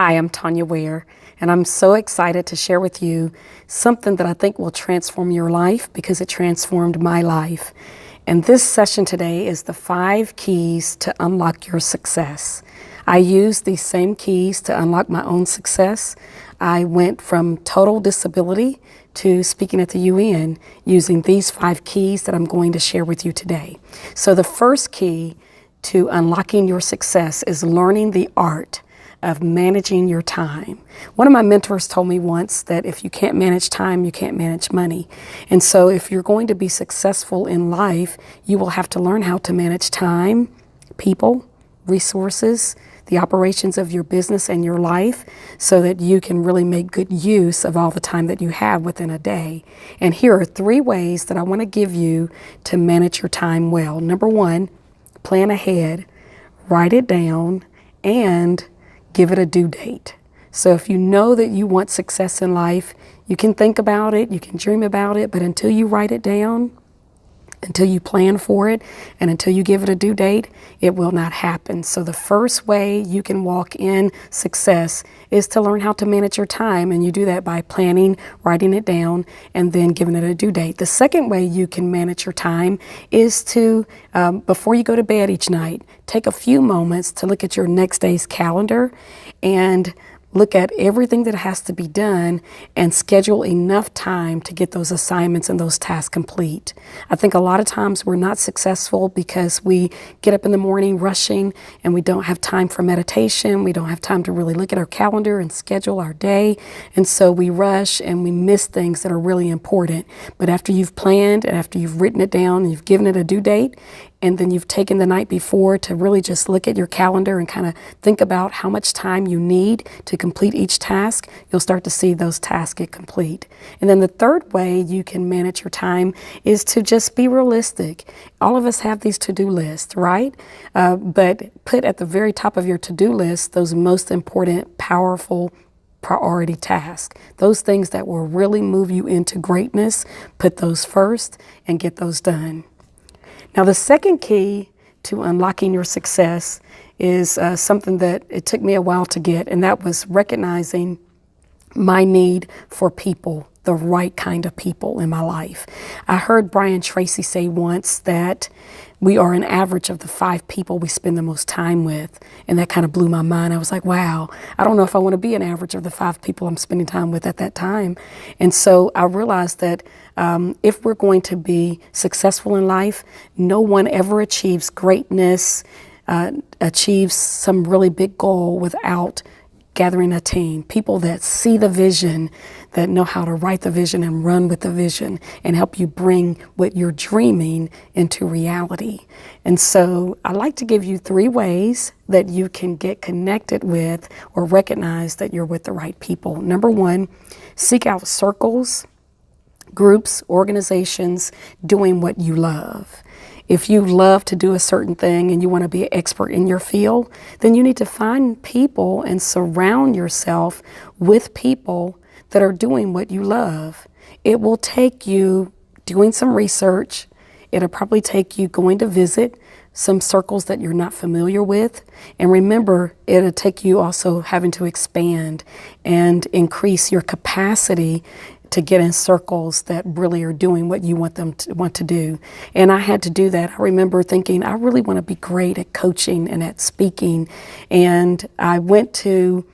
Hi, I'm TonyaWare, and I'm so excited to share with you something that I think will transform your life because it transformed my life. And this session today is the 5 keys to unlock your success. I use these same keys to unlock my own success. I went from total disability to speaking at the UN using these 5 keys that I'm going to share with you today. So the first key to unlocking your success is learning the art of managing your time. One of my mentors told me once that if you can't manage time, you can't manage money. And so if you're going to be successful in life, you will have to learn how to manage time, people, resources, the operations of your business and your life so that you can really make good use of all the time that you have within a day. And here are 3 ways that I want to give you to manage your time well. Number 1, plan ahead, write it down, and give it a due date. So if you know that you want success in life, you can think about it, you can dream about it, but until you write it down, until you plan for it, and until you give it a due date, it will not happen. So the first way you can walk in success is to learn how to manage your time, and you do that by planning, writing it down, and then giving it a due date. The second way you can manage your time is to, before you go to bed each night, take a few moments to look at your next day's calendar and look at everything that has to be done and schedule enough time to get those assignments and those tasks complete. I think a lot of times we're not successful because we get up in the morning rushing and we don't have time for meditation. We don't have time to really look at our calendar and schedule our day. And so we rush and we miss things that are really important. But after you've planned and after you've written it down and you've given it a due date, and then you've taken the night before to really just look at your calendar and kind of think about how much time you need to complete each task, you'll start to see those tasks get complete. And then the third way you can manage your time is to just be realistic. All of us have these to-do lists, right? But put at the very top of your to-do list those most important, powerful, priority tasks. Those things that will really move you into greatness, put those first and get those done. Now, the second key to unlocking your success is something that it took me a while to get, and that was recognizing my need for people, the right kind of people in my life. I heard Brian Tracy say once that we are an average of the 5 people we spend the most time with, and that kind of blew my mind. I was like, wow, I don't know if I want to be an average of the 5 people I'm spending time with at that time. And so I realized that if we're going to be successful in life, no one ever achieves greatness, achieves some really big goal without gathering a team, people that see the vision, that know how to write the vision and run with the vision and help you bring what you're dreaming into reality. And so I like to give you 3 ways that you can get connected with or recognize that you're with the right people. Number 1, seek out circles, groups, organizations doing what you love. If you love to do a certain thing and you want to be an expert in your field, then you need to find people and surround yourself with people that are doing what you love. It will take you doing some research. It'll probably take you going to visit some circles that you're not familiar with. And remember, it'll take you also having to expand and increase your capacity to get in circles that really are doing what you want them to want to do. And I had to do that. I remember thinking, I really want to be great at coaching and at speaking. And I went to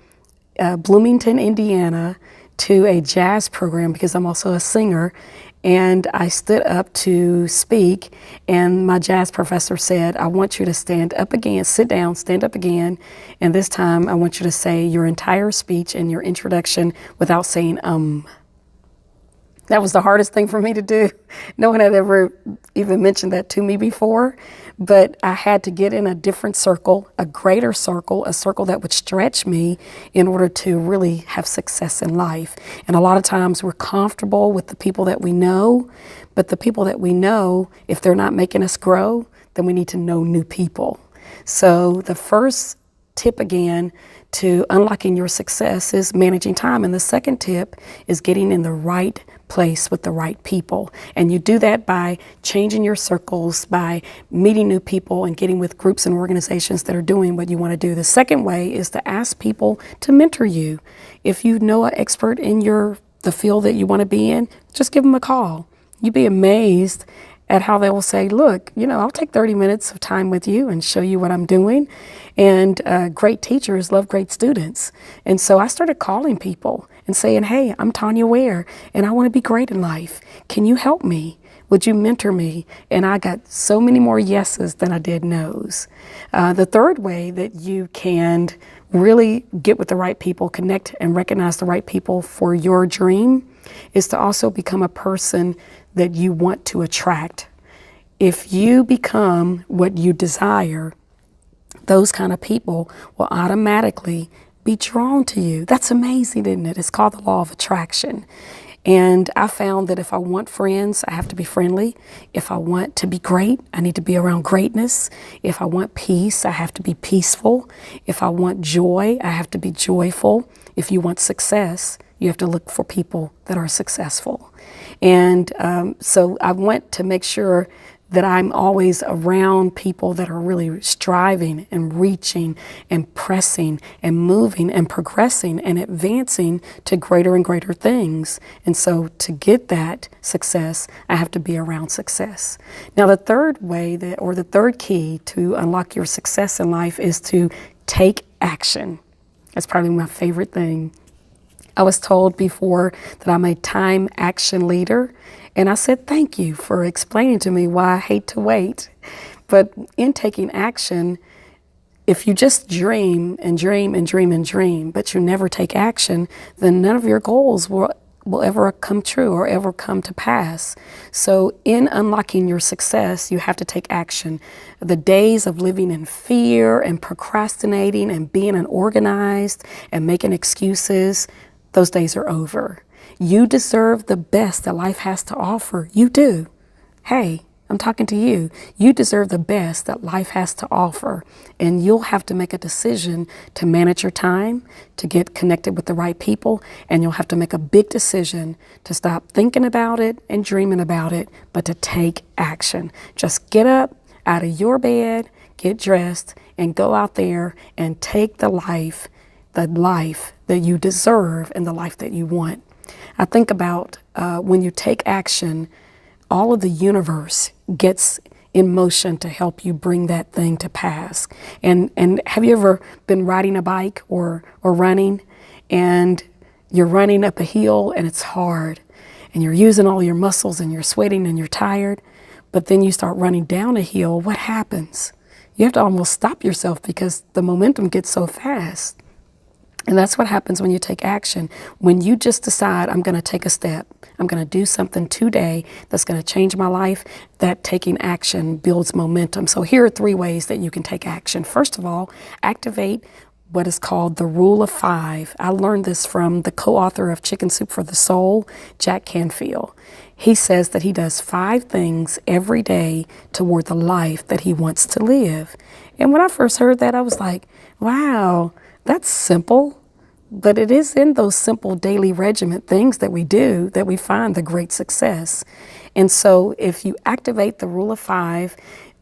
Bloomington, Indiana, to a jazz program because I'm also a singer. And I stood up to speak, and my jazz professor said, I want you to stand up again, sit down, stand up again. And this time I want you to say your entire speech and your introduction without saying That was the hardest thing for me to do. No one had ever even mentioned that to me before, but I had to get in a different circle, a greater circle, a circle that would stretch me in order to really have success in life. And a lot of times we're comfortable with the people that we know, but the people that we know, if they're not making us grow, then we need to know new people. So the first tip again to unlocking your success is managing time. And the second tip is getting in the right place with the right people. And you do that by changing your circles, by meeting new people and getting with groups and organizations that are doing what you want to do. The second way is to ask people to mentor you. If you know an expert in the field that you want to be in, just give them a call. You'd be amazed at how they will say, look, I'll take 30 minutes of time with you and show you what I'm doing. And great teachers love great students. And so I started calling people and saying, hey, I'm TonyaWare and I want to be great in life. Can you help me? Would you mentor me? And I got so many more yeses than I did nos. The third way that you can really get with the right people, connect and recognize the right people for your dream is to also become a person that you want to attract. If you become what you desire, those kind of people will automatically be drawn to you. That's amazing, isn't it? It's called the law of attraction. And I found that if I want friends, I have to be friendly. If I want to be great, I need to be around greatness. If I want peace, I have to be peaceful. If I want joy, I have to be joyful. If you want success, you have to look for people that are successful. And so I want to make sure that I'm always around people that are really striving and reaching and pressing and moving and progressing and advancing to greater and greater things. And so to get that success, I have to be around success. Now, the third way the third key to unlock your success in life is to take action. That's probably my favorite thing. I was told before that I'm a time action leader, and I said, thank you for explaining to me why I hate to wait. But in taking action, if you just dream and dream and dream and dream, but you never take action, then none of your goals will ever come true or ever come to pass. So in unlocking your success, you have to take action. The days of living in fear and procrastinating and being unorganized and making excuses, those days are over. You deserve the best that life has to offer. You do. Hey, I'm talking to you. You deserve the best that life has to offer. And you'll have to make a decision to manage your time, to get connected with the right people, and you'll have to make a big decision to stop thinking about it and dreaming about it, but to take action. Just get up out of your bed, get dressed, and go out there and take the life that you deserve and the life that you want. I think about when you take action, all of the universe gets in motion to help you bring that thing to pass. And have you ever been riding a bike or running, and you're running up a hill and it's hard and you're using all your muscles and you're sweating and you're tired, but then you start running down a hill, what happens? You have to almost stop yourself because the momentum gets so fast. And that's what happens when you take action. When you just decide, I'm going to take a step, I'm going to do something today that's going to change my life, that taking action builds momentum. So here are 3 ways that you can take action. First of all, activate what is called the rule of 5. I learned this from the co-author of Chicken Soup for the Soul, Jack Canfield. He says that he does 5 things every day toward the life that he wants to live. And when I first heard that, I was like, wow, that's simple. But it is in those simple daily regiment things that we do that we find the great success. And so if you activate the rule of 5,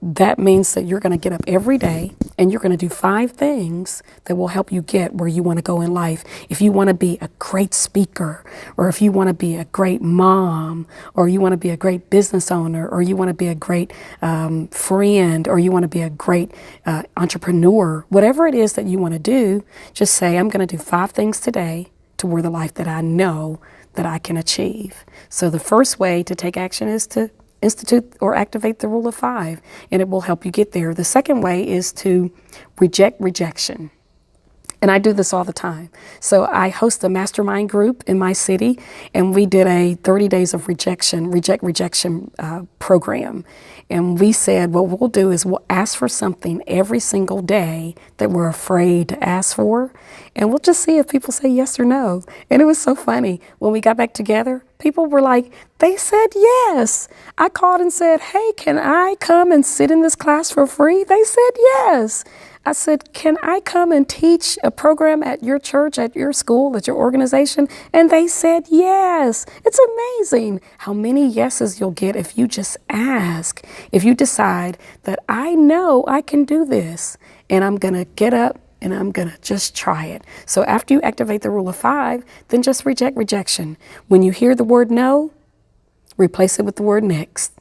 that means that you're going to get up every day and you're going to do 5 things that will help you get where you want to go in life. If you want to be a great speaker, or if you want to be a great mom, or you want to be a great business owner, or you want to be a great friend, or you want to be a great entrepreneur, whatever it is that you want to do, just say, I'm going to do 5 things today toward the life that I know that I can achieve. So the first way to take action is to institute or activate the rule of 5, and it will help you get there. The second way is to reject rejection. And I do this all the time. So I host a mastermind group in my city, and we did a 30 days of reject rejection program. And we said, what we'll do is we'll ask for something every single day that we're afraid to ask for. And we'll just see if people say yes or no. And it was so funny. When we got back together, people were like, they said yes. I called and said, hey, can I come and sit in this class for free? They said yes. I said, can I come and teach a program at your church, at your school, at your organization? And they said yes. It's amazing how many yeses you'll get if you just ask. If you decide that I know I can do this and I'm going to get up and I'm going to just try it. So after you activate the rule of 5, then just reject rejection. When you hear the word no, replace it with the word next.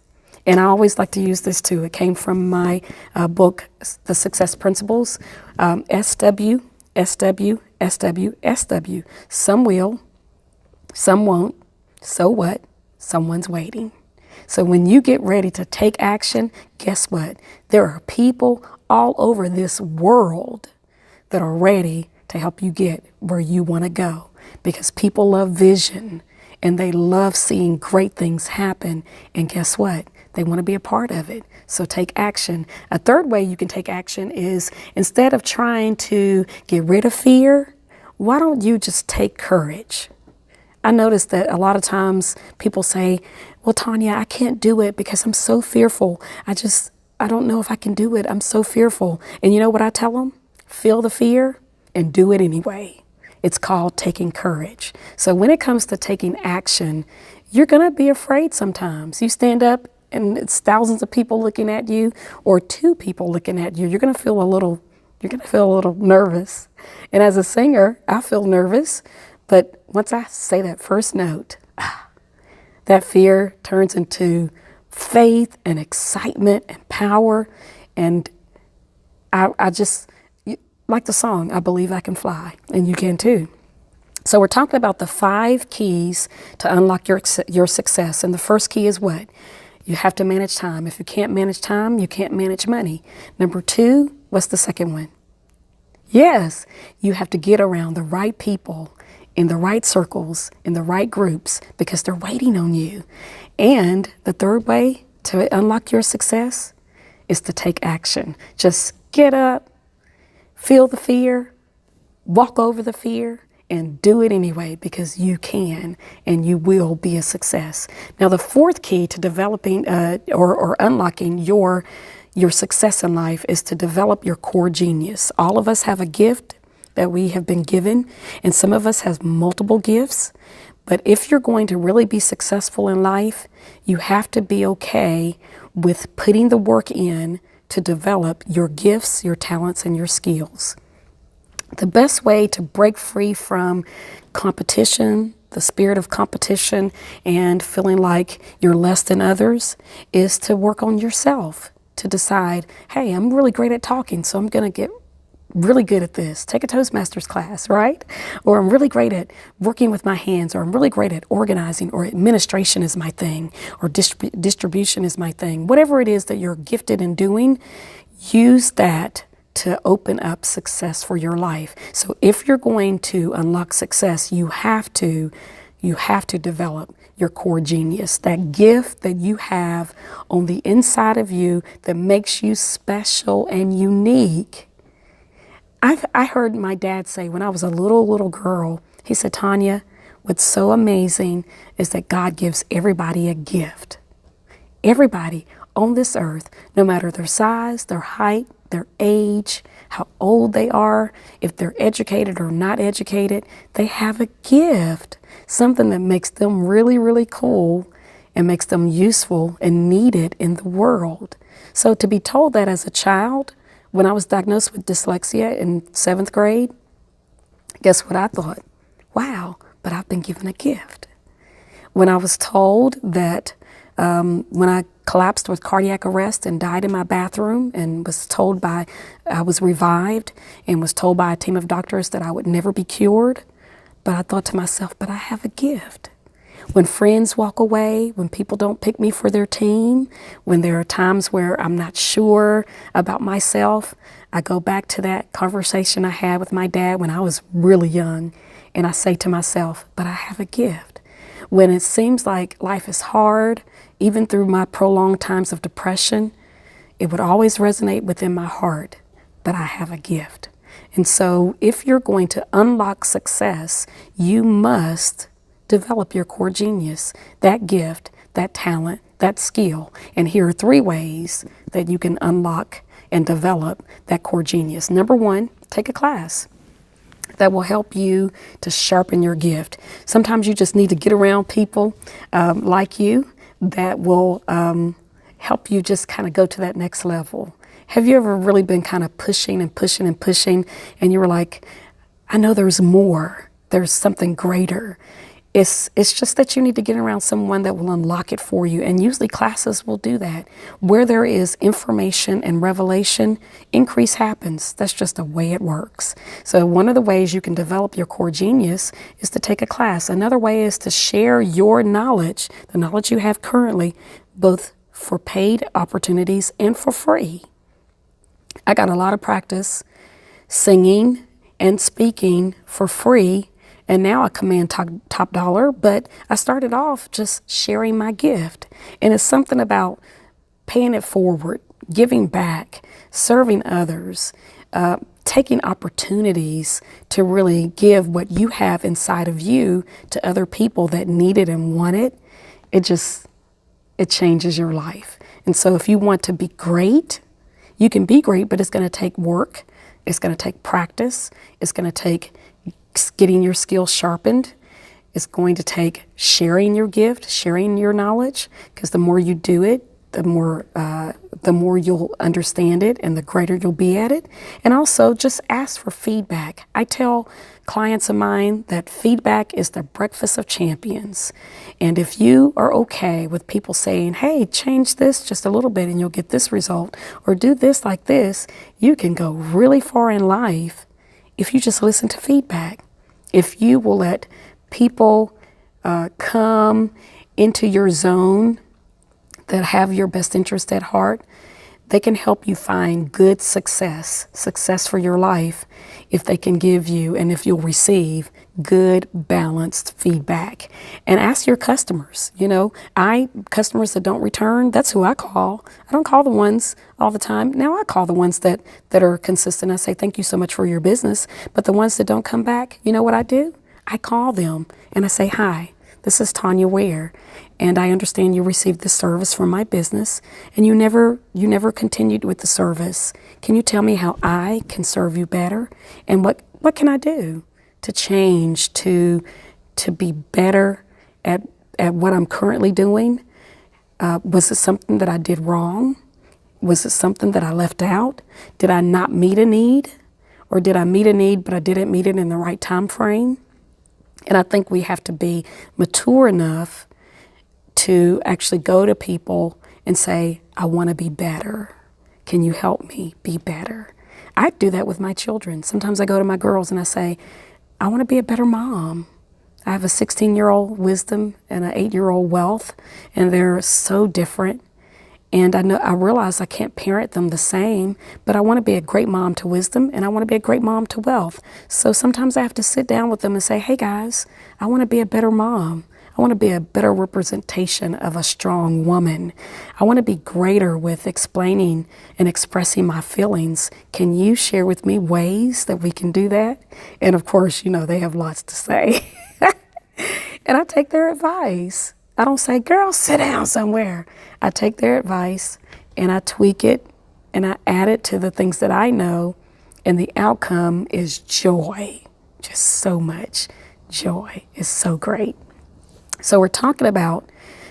And I always like to use this too. It came from my book, The Success Principles. SW, SW, SW, SW. Some will, some won't. So what? Someone's waiting. So when you get ready to take action, guess what? There are people all over this world that are ready to help you get where you want to go, because people love vision and they love seeing great things happen. And guess what? They want to be a part of it. So take action. A third way you can take action is, instead of trying to get rid of fear, why don't you just take courage? I noticed that a lot of times people say, well, Tonya, I can't do it because I'm so fearful. I don't know if I can do it. I'm so fearful. And you know what I tell them? Feel the fear and do it anyway. It's called taking courage. So when it comes to taking action, you're going to be afraid sometimes. You stand up and it's thousands of people looking at you, or 2 people looking at you. You're going to feel a little nervous. And as a singer, I feel nervous. But once I say that first note, that fear turns into faith and excitement and power. And I just, like the song, I believe I can fly, and you can too. So we're talking about the 5 keys to unlock your success. And the first key is what? You have to manage time. If you can't manage time, you can't manage money. Number 2, what's the second one? Yes, you have to get around the right people, in the right circles, in the right groups, because they're waiting on you. And the third way to unlock your success is to take action. Just get up, feel the fear, walk over the fear, and do it anyway, because you can and you will be a success. Now, the 4th key to developing or unlocking your success in life is to develop your core genius. All of us have a gift that we have been given, and some of us have multiple gifts. But if you're going to really be successful in life, you have to be okay with putting the work in to develop your gifts, your talents, and your skills. The best way to break free from competition, the spirit of competition, and feeling like you're less than others, is to work on yourself, to decide, hey, I'm really great at talking, so I'm going to get really good at this. Take a Toastmasters class, right? Or I'm really great at working with my hands, or I'm really great at organizing, or administration is my thing, or distribution is my thing. Whatever it is that you're gifted in doing, use that to open up success for your life. So if you're going to unlock success, you have to develop your core genius, that gift that you have on the inside of you that makes you special and unique. I heard my dad say when I was a little girl, he said, Tonya, what's so amazing is that God gives everybody a gift. Everybody on this earth, no matter their size, their height, their age, how old they are, if they're educated or not educated, they have a gift, something that makes them really, really cool and makes them useful and needed in the world. So to be told that as a child, when I was diagnosed with dyslexia in 7th grade, guess what I thought? Wow, but I've been given a gift. When I was told that when I collapsed with cardiac arrest and died in my bathroom, and I was revived and was told by a team of doctors that I would never be cured. But I thought to myself, but I have a gift. When friends walk away, when people don't pick me for their team, when there are times where I'm not sure about myself, I go back to that conversation I had with my dad when I was really young, and I say to myself, but I have a gift. When it seems like life is hard, even through my prolonged times of depression, it would always resonate within my heart, but I have a gift. And so if you're going to unlock success, you must develop your core genius, that gift, that talent, that skill. And here are 3 ways that you can unlock and develop that core genius. Number one, take a class that will help you to sharpen your gift. Sometimes you just need to get around people like you that will help you just kind of go to that next level. Have you ever really been kind of pushing and pushing and pushing, and you were like, I know there's more, there's something greater. It's just that you need to get around someone that will unlock it for you. And usually classes will do that. Where there is information and revelation, increase happens. That's just the way it works. So one of the ways you can develop your core genius is to take a class. Another way is to share your knowledge, the knowledge you have currently, both for paid opportunities and for free. I got a lot of practice singing and speaking for free. And now I command top dollar, but I started off just sharing my gift. And it's something about paying it forward, giving back, serving others, taking opportunities to really give what you have inside of you to other people that need it and want it. It changes your life. And so if you want to be great, you can be great, but it's going to take work. It's going to take practice. It's going to take getting your skills sharpened. It's going to take sharing your gift, sharing your knowledge, because the more you do it, the more you'll understand it and the greater you'll be at it. And also just ask for feedback. I tell clients of mine that feedback is the breakfast of champions. And if you are okay with people saying, hey, change this just a little bit and you'll get this result, or do this like this, you can go really far in life if you just listen to feedback. If you will let people come into your zone that have your best interest at heart, they can help you find good success for your life if they can give you and if you'll receive good, balanced feedback. And ask your customers. Customers that don't return, that's who I call. I don't call the ones all the time. Now I call the ones that are consistent. I say, thank you so much for your business. But the ones that don't come back, you know what I do? I call them and I say, hi, this is TonyaWare, and I understand you received this service from my business and you never continued with the service. Can you tell me how I can serve you better? And what can I do to change, to be better at what I'm currently doing? Was it something that I did wrong? Was it something that I left out? Did I not meet a need? Or did I meet a need but I didn't meet it in the right time frame? And I think we have to be mature enough to actually go to people and say, I want to be better. Can you help me be better? I do that with my children. Sometimes I go to my girls and I say, I want to be a better mom. I have a 16-year-old Wisdom and an 8-year-old Wealth, and they're so different. And I realize I can't parent them the same, but I want to be a great mom to Wisdom and I want to be a great mom to Wealth. So sometimes I have to sit down with them and say, hey guys, I want to be a better mom. I want to be a better representation of a strong woman. I want to be greater with explaining and expressing my feelings. Can you share with me ways that we can do that? And of course, they have lots to say. And I take their advice. I don't say, girl, sit down somewhere. I take their advice and I tweak it and I add it to the things that I know. And the outcome is joy. Just so much joy. It's so great. So we're talking about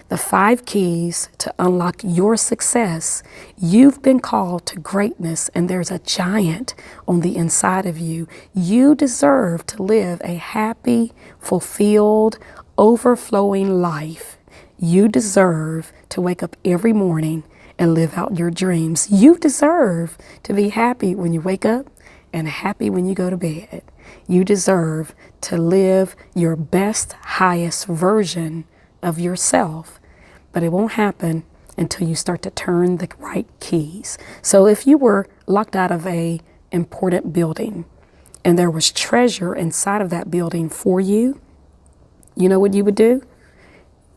the 5 keys to unlock your success. You've been called to greatness and there's a giant on the inside of you. You deserve to live a happy, fulfilled, overflowing life. You deserve to wake up every morning and live out your dreams. You deserve to be happy when you wake up and happy when you go to bed. You deserve to live your best, highest version of yourself. But it won't happen until you start to turn the right keys. So if you were locked out of an important building and there was treasure inside of that building for you, you know what you would do?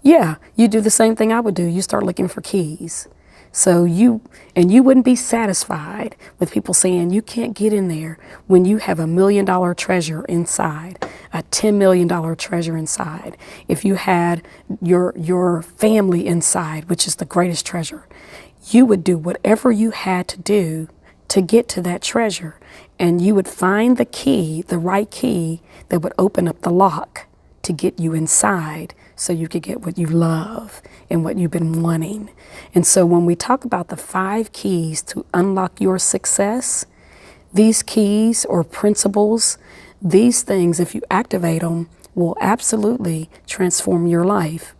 Yeah, you do the same thing I would do. You start looking for keys. So you wouldn't be satisfied with people saying you can't get in there when you have $1 million treasure inside, a $10 million treasure inside. If you had your family inside, which is the greatest treasure, you would do whatever you had to do to get to that treasure. And you would find the key, the right key that would open up the lock to get you inside so you could get what you love and what you've been wanting. And so when we talk about the 5 keys to unlock your success, these keys or principles, these things, if you activate them, will absolutely transform your life.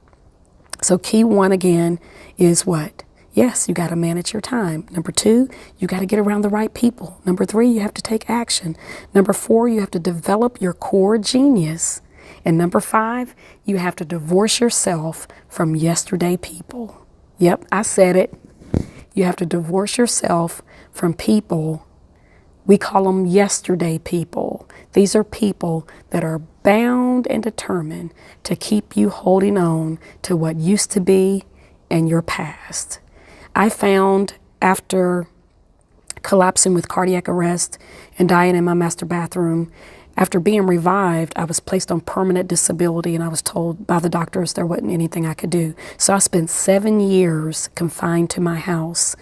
So key 1 again is what? Yes, you got to manage your time. Number 2, you got to get around the right people. Number 3, you have to take action. Number 4, you have to develop your core genius. And number 5, you have to divorce yourself from yesterday people. Yep, I said it. You have to divorce yourself from people. We call them yesterday people. These are people that are bound and determined to keep you holding on to what used to be and your past. I found after collapsing with cardiac arrest and dying in my master bathroom, after being revived, I was placed on permanent disability, and I was told by the doctors there wasn't anything I could do. So I spent 7 years confined to my house.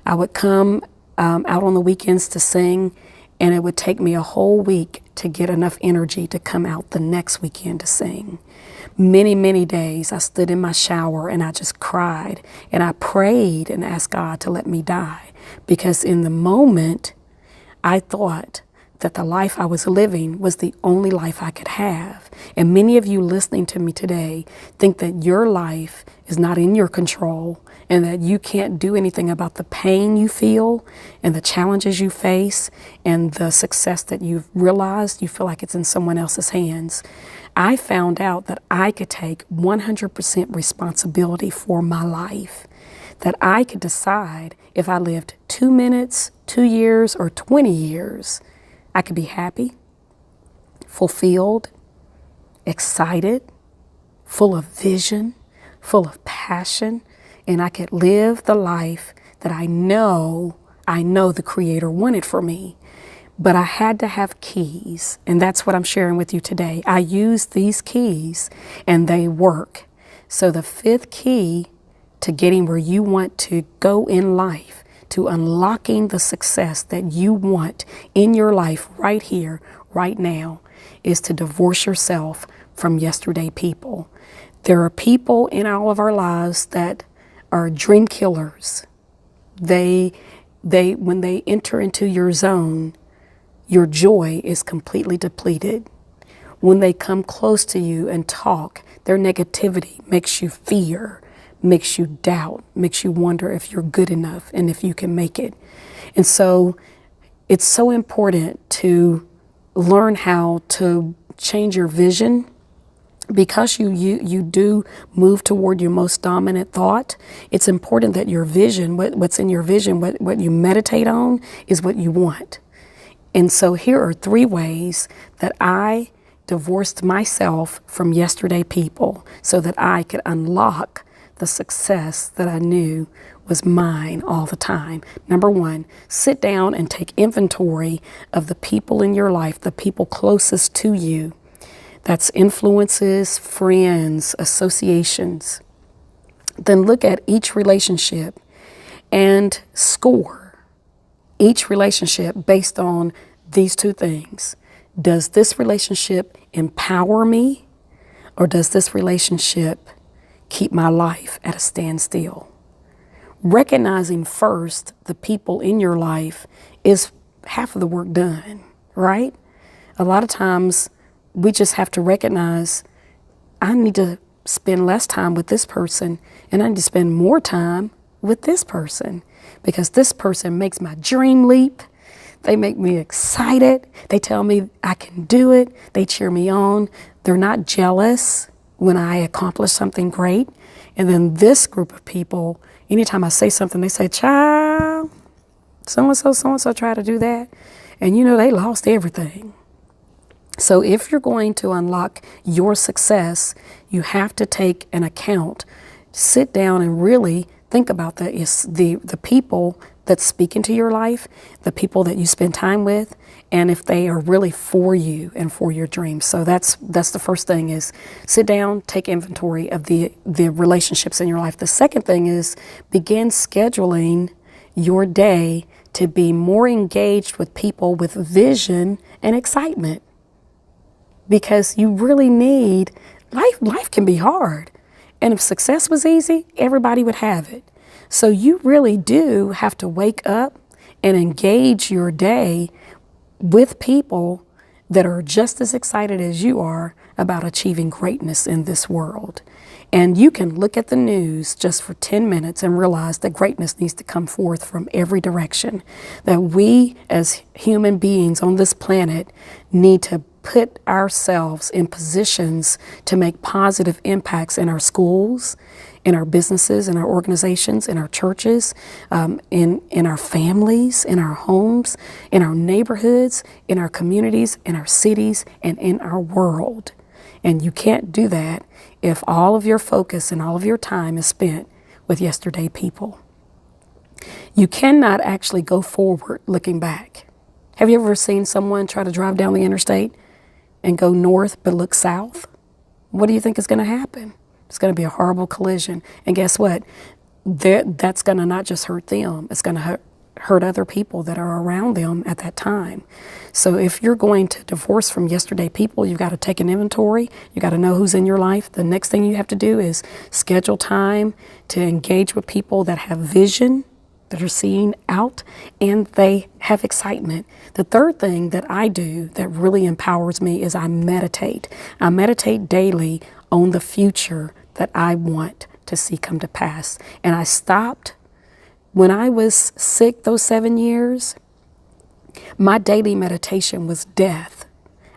I would come out on the weekends to sing, and it would take me a whole week to get enough energy to come out the next weekend to sing. Many, many days I stood in my shower and I just cried, and I prayed and asked God to let me die, because in the moment I thought that the life I was living was the only life I could have. And many of you listening to me today think that your life is not in your control and that you can't do anything about the pain you feel and the challenges you face and the success that you've realized. You feel like it's in someone else's hands. I found out that I could take 100% responsibility for my life, that I could decide if I lived 2 minutes, 2 years, or 20 years, I could be happy, fulfilled, excited, full of vision, full of passion, and I could live the life that I know the Creator wanted for me. But I had to have keys, and that's what I'm sharing with you today. I use these keys, and they work. So the 5th key to getting where you want to go in life, to unlocking the success that you want in your life right here, right now, is to divorce yourself from yesterday people. There are people in all of our lives that are dream killers. When they enter into your zone, your joy is completely depleted. When they come close to you and talk, their negativity makes you fear, makes you doubt, makes you wonder if you're good enough and if you can make it. And so it's so important to learn how to change your vision, because you do move toward your most dominant thought. It's important that your vision, what's in your vision, what you meditate on is what you want. And so here are 3 ways that I divorced myself from yesterday people so that I could unlock the success that I knew was mine all the time. Number 1, sit down and take inventory of the people in your life, the people closest to you. That's influences, friends, associations. Then look at each relationship and score each relationship based on these 2 things. Does this relationship empower me, or does this relationship keep my life at a standstill? Recognizing first the people in your life is half of the work done, right? A lot of times we just have to recognize, I need to spend less time with this person and I need to spend more time with this person, because this person makes my dream leap. They make me excited. They tell me I can do it. They cheer me on. They're not jealous when I accomplish something great. And then this group of people, anytime I say something, they say, child, so-and-so tried to do that. And they lost everything. So if you're going to unlock your success, you have to take an account. Sit down and really think about the people that speak into your life, the people that you spend time with, and if they are really for you and for your dreams. So that's the first thing, is sit down, take inventory of the relationships in your life. The second thing is begin scheduling your day to be more engaged with people with vision and excitement. Because you really need, life can be hard. And if success was easy, everybody would have it. So you really do have to wake up and engage your day with people that are just as excited as you are about achieving greatness in this world. And you can look at the news just for 10 minutes and realize that greatness needs to come forth from every direction. That we as human beings on this planet need to put ourselves in positions to make positive impacts in our schools, in our businesses, in our organizations, in our churches, in our families, in our homes, in our neighborhoods, in our communities, in our cities, and in our world. And you can't do that if all of your focus and all of your time is spent with yesterday people. You cannot actually go forward looking back. Have you ever seen someone try to drive down the interstate and go north but look south? What do you think is going to happen? It's going to be a horrible collision. And guess what? That's going to not just hurt them. It's going to hurt other people that are around them at that time. So if you're going to divorce from yesterday people, you've got to take an inventory. You got to know who's in your life. The next thing you have to do is schedule time to engage with people that have vision, that are seeing out, and they have excitement. The third thing that I do that really empowers me is I meditate. I meditate daily on the future that I want to see come to pass. And I stopped when I was sick those 7 years. My daily meditation was death.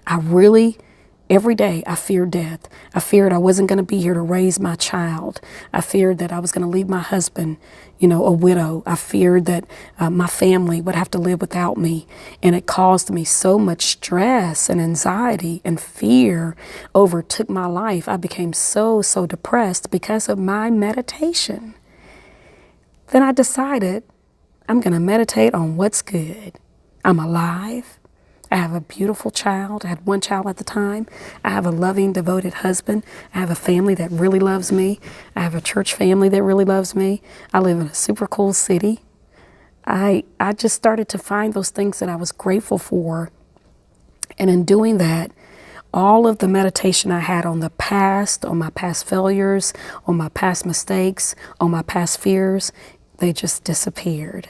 Every day I feared death. I feared I wasn't going to be here to raise my child. I feared that I was going to leave my husband, a widow. I feared that my family would have to live without me. And it caused me so much stress and anxiety, and fear overtook my life. I became so depressed because of my meditation. Then I decided I'm going to meditate on what's good. I'm alive. I have a beautiful child. I had one child at the time. I have a loving, devoted husband. I have a family that really loves me. I have a church family that really loves me. I live in a super cool city. I just started to find those things that I was grateful for. And in doing that, all of the meditation I had on the past, on my past failures, on my past mistakes, on my past fears, they just disappeared.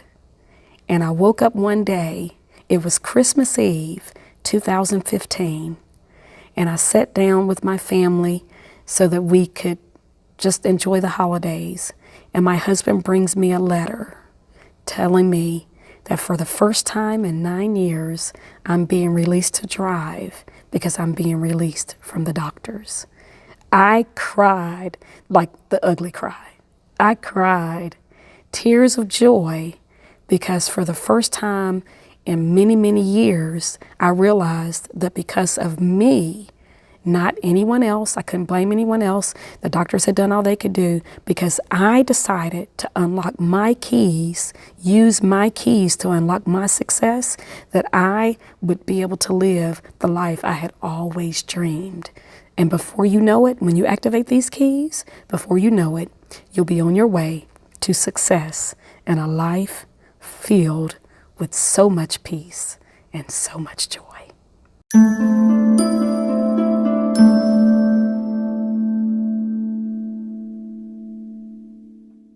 And I woke up one day. It was Christmas Eve, 2015, and I sat down with my family so that we could just enjoy the holidays. And my husband brings me a letter telling me that for the first time in 9 years, I'm being released to drive because I'm being released from the doctors. I cried like the ugly cry. I cried tears of joy because for the first time in many years, I realized that because of me, not anyone else, I couldn't blame anyone else. The doctors had done all they could do because I decided to unlock my keys, use my keys to unlock my success, that I would be able to live the life I had always dreamed. And before you know it, when you activate these keys, before you know it, you'll be on your way to success and a life filled with so much peace and so much joy.